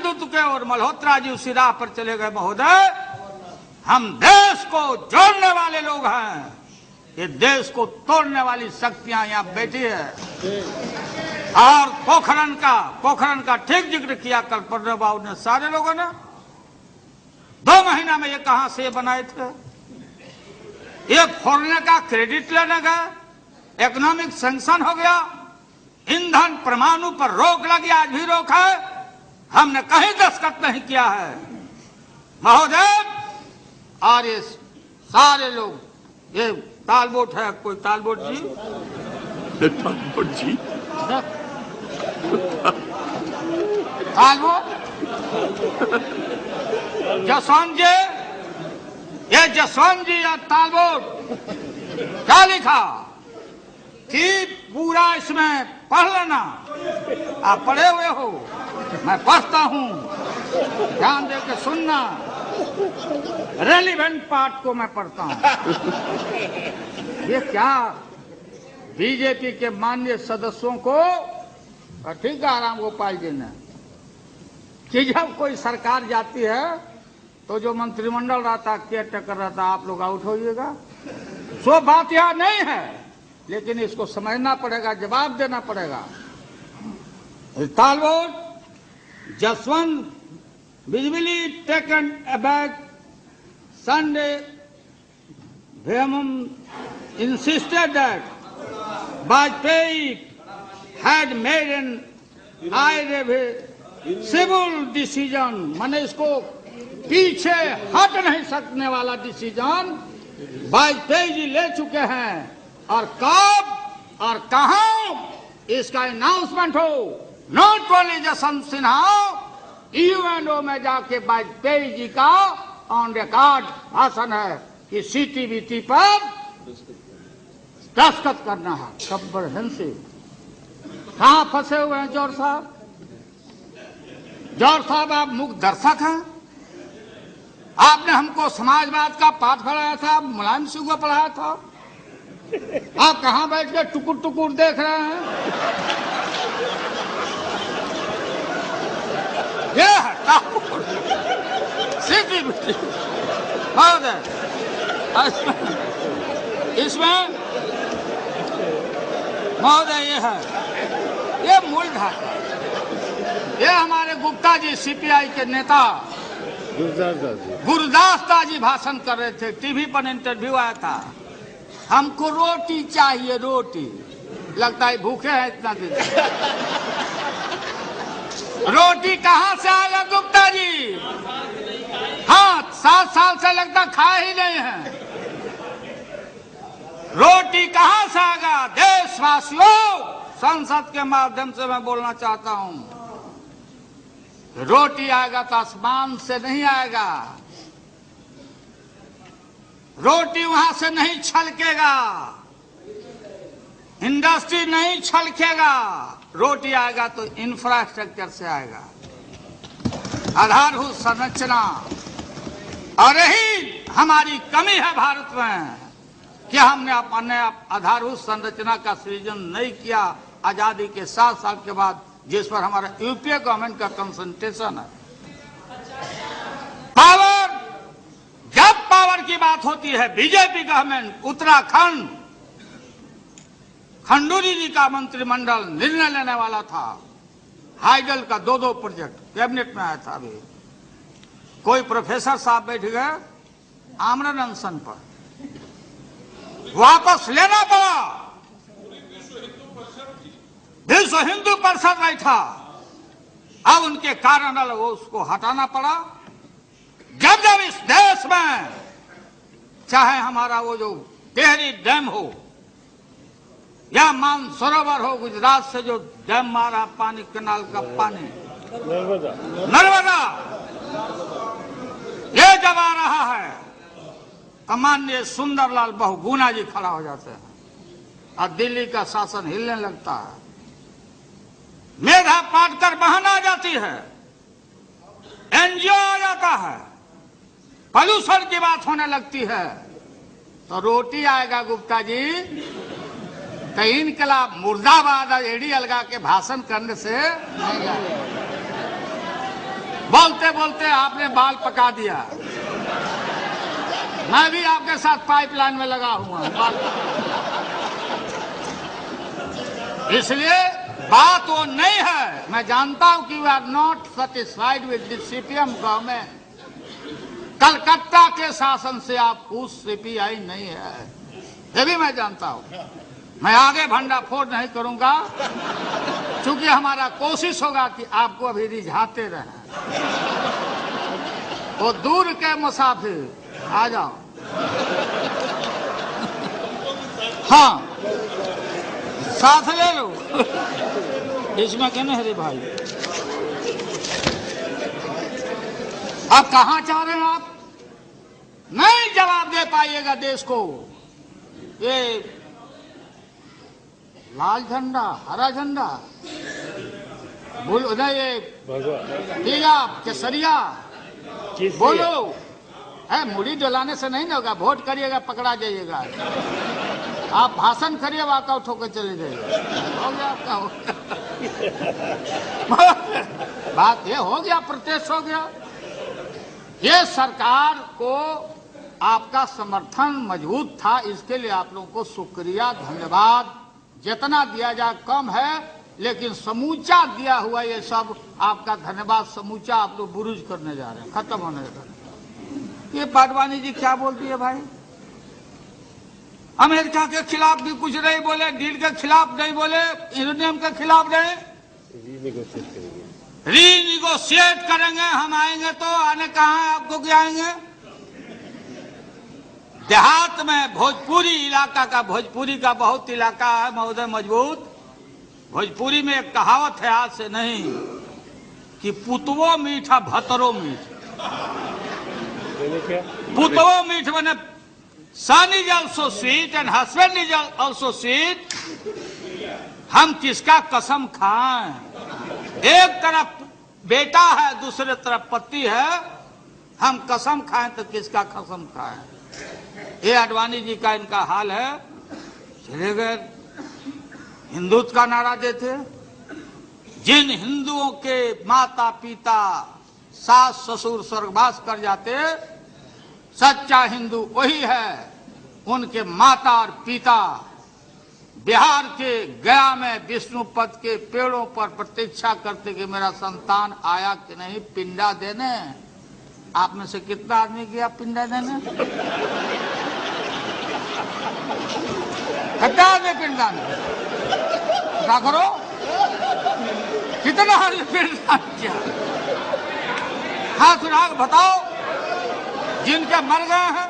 हिंदुत्व के और मल्होत्रा जी उसी राह पर चले गए। महोदय, हम देश को जोड़ने वाले लोग हैं, ये देश को तोड़ने वाली शक्तियां यहाँ बैठी है। और पोखरण का ठीक जिक्र किया कल प्रणब बाबू ने, सारे लोगों ने 2 महीना में ये कहां से बनाए थे। ये फोड़ने का क्रेडिट लेने गए, इकोनॉमिक सैंक्शन हो गया, ईंधन परमाणु पर रोक लगी, आज भी रोक है, हमने कहीं दस्तखत नहीं किया है महोदय। और ये सारे लोग, ये तालबोट है, कोई तालबोट जी, तालबोट जी, तालबोट जसवंत जी, ये जसवंत जी या तालबोट क्या लिखा कि पूरा इसमें पढ़ लेना। आप पढ़े हुए हो, मैं पढ़ता हूं, ध्यान दे के सुनना, रेलिवेंट पार्ट को मैं पढ़ता हूं। ये क्या बीजेपी के माननीय सदस्यों को, ठीक है राम गोपाल जी ने, कि जब कोई सरकार जाती है तो जो मंत्रिमंडल रहता, केयर टेकर रहता, आप लोग आउट होइएगा। सो बात यह नहीं है, लेकिन इसको समझना पड़ेगा, जवाब देना पड़ेगा। Talbot Jaswant visibly taken aback Sunday, Vehemum insisted that Vajpayee had made an irreversible decision, माने इसको पीछे हट नहीं सकने वाला डिसीजन वाजपेयी जी ले चुके हैं। और कब और कहां इसका अनाउंसमेंट हो, not only Jaswant Sinha, UNO में जाके वाजपेयी जी का ऑन रिकॉर्ड भाषण है कि सीटीबीटी पर दस्तखत करना है। कंप्रहेंसिव। कहां फंसे हुए हैं जौहर साहब? जौहर साहब, आप मुख्य दर्शक हैं, आपने हमको समाजवाद का पाठ पढ़ाया था, मुलायम सिंह को पढ़ाया था, आप कहां बैठ के टुकुर टुकुर देख रहे हैं? ये है सीटीबीटी इसमें महोदय ये है, ये मूल ढांचा। ये हमारे गुप्ता जी सीपीआई के नेता गुरदास जी भाषण कर रहे थे, टीवी पर इंटरव्यू आया था, हमको रोटी चाहिए, रोटी। लगता है भूखे हैं इतना दिन। रोटी कहां से आएगा गुप्ता जी? हाँ, 7 साल से लगता खा ही नहीं है। रोटी कहां से आएगा? देशवासियों, संसद के माध्यम से मैं बोलना चाहता हूं, रोटी आएगा तो आसमान से नहीं आएगा, रोटी वहां से नहीं छलकेगा, इंडस्ट्री नहीं छलकेगा, रोटी आएगा तो इंफ्रास्ट्रक्चर से आएगा, आधारभूत संरचना। और यही हमारी कमी है भारत में कि हमने अपने आधारभूत संरचना का सृजन नहीं किया आजादी के 7 साल के बाद, जिस पर हमारा यूपीए गवर्नमेंट का कंसंट्रेशन है। पावर, जब पावर की बात होती है, बीजेपी गवर्नमेंट, उत्तराखंड, खंडूरी जी का मंत्रिमंडल निर्णय लेने वाला था, हाइडल का 2 प्रोजेक्ट कैबिनेट में आया था। अभी कोई प्रोफेसर साहब बैठ गए आमरण अनशन पर, वापस लेना पड़ा। विश्व हिंदू परिषद बैठा, अब उनके कारण वो उसको हटाना पड़ा। जब जब इस देश में, चाहे हमारा वो जो टिहरी डैम हो या मानसरोवर हो, गुजरात से जो डैम मारा पानी, कैनाल का पानी, नर्मदा, ये जब आ रहा है तो माननीय सुंदरलाल बहुगुणा जी खड़ा हो जाते हैं और दिल्ली का शासन हिलने लगता है। मेधा पाटकर बहन आ जाती है, एनजीओ आ जाता है, पॉल्यूशन की बात होने लगती है, तो रोटी आएगा गुप्ता जी। तो इनकलाब मुर्दाबाद एड़ी अलगा के भाषण करने से नहीं आएगा। बोलते बोलते आपने बाल पका दिया। मैं भी आपके साथ पाइपलाइन में लगा हुआ हूं बाल। इसलिए बात वो नहीं है। मैं जानता हूं कि we are not satisfied with the CPM government. Calcutta के शासन से आप खुश सीपीआई नहीं है, ये भी मैं जानता हूं। मैं आगे भंडाफोड़ नहीं करूंगा, क्योंकि हमारा कोशिश होगा कि आपको अभी रिझाते रहें। वो दूर के मुसाफिर आ जाओ। हाँ, साथ ले लो। इसमें कहने हरे भाई, अब कहां चाह रहे हैं आप? नहीं जवाब दे पाइएगा देश को। ये लाल झंडा, हरा झंडा, बोलो नहीं, ये पीला केसरिया, बोलो। है मुड़ी डलाने से नहीं ना होगा। वोट करिएगा, पकड़ा जाइएगा। आप भाषण करिए, वॉकआउट होकर चले जाइए। हो गया आपका, हो गया। बात ये हो गया, प्रोटेस्ट हो गया। ये सरकार को आपका समर्थन मजबूत था, इसके लिए आप लोगों को शुक्रिया, धन्यवाद। जितना दिया जाए कम है, लेकिन समूचा दिया हुआ ये सब आपका धन्यवाद समूचा आप लोग बुरुज करने जा रहे हैं, खत्म होने जा रहे हैं। ये पाटवानी जी क्या बोलती है भाई? अमेरिका के खिलाफ भी कुछ नहीं बोले, डील के खिलाफ नहीं बोले, यूरेनियम के खिलाफ नहीं, रीनिगोशिएट करेंगे। हम आएंगे तो आने कहाँ है, आपको क्या आएंगे? देहात में भोजपुरी इलाका का, भोजपुरी का बहुत इलाका है महोदय मजबूत। भोजपुरी में एक कहावत है, आज से नहीं, कि पुतवो मीठा भतरो मीठ। पुतवो मीठ मैंने son is also sweet and husband is also sweet. हम किसका कसम खाएं? एक तरफ बेटा है, दूसरे तरफ पति है। हम कसम खाएं तो किसका कसम खाएं? ये आडवाणी जी का इनका हाल है। चले गए, हिंदुत्व का नारा देते। जिन हिंदुओं के माता पिता, सास ससुर स्वर्गवास कर जाते, सच्चा हिंदू वही है। उनके माता और पिता बिहार के गया में विष्णुपद के पेड़ों पर प्रतीक्षा करते कि मेरा संतान आया कि नहीं पिंडा देने। आप में से कितना आदमी गया पिंडा देने? कितना आदमी पिंडा देने? क्या करो, कितना आदमी पिंडा किया? हाथ उठा बताओ जिनके मर गए हैं।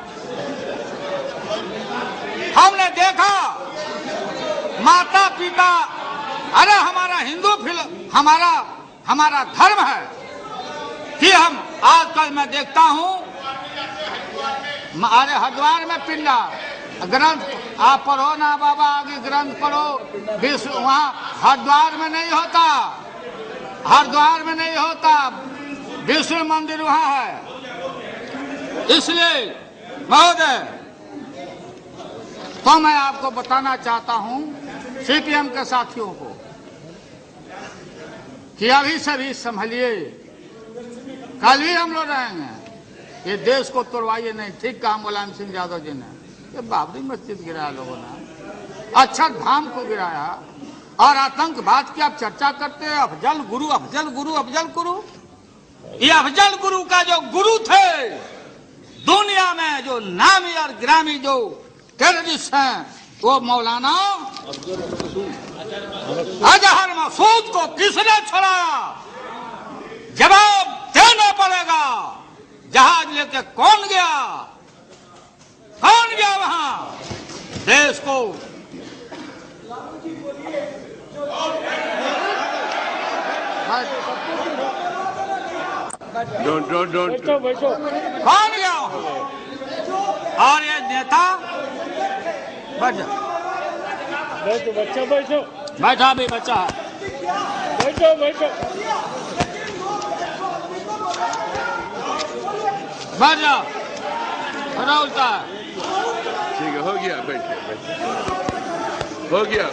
हमने देखा माता पिता, अरे हमारा हिंदू हमारा धर्म है कि हम आजकल मैं देखता हूं, अरे हरिद्वार में पिंडा ग्रंथ आप पढ़ो ना बाबा, आगे ग्रंथ पढ़ो। विश्व वहां हरिद्वार में नहीं होता, हरिद्वार में नहीं होता, विष्णु मंदिर वहां है। इसलिए महोदय, तो मैं आपको बताना चाहता हूं सीपीएम के साथियों को कि अभी से भी संभलिए। कल भी हम लोग रहेंगे। ये देश को तोड़वाइए नहीं। ठीक कहा मुलायम सिंह यादव जी ने। ये बाबरी मस्जिद गिराया लोगों ने, अक्षर धाम को गिराया, और आतंकवाद की आप चर्चा करते हैं। अफजल गुरु, अफजल गुरु, अफजल गुरु। ये अफजल गुरु का जो गुरु थे दुनिया में, जो नामी और ग्रामी जो टेररिस्ट हैं, वो मौलाना अजहर मसूद को किसने छुड़ाया? जवाब देना पड़ेगा। जहाज लेके कौन गया? कौन गया वहां? देश को don't. कौन गया वहां? और ये नेता बैठो, बच्चा बैठो, बैठा भी बच्चा है, बैठो बैठो, बैठ जाओ, उल्टा है। ठीक है, हो गया, बैठिए, हो गया।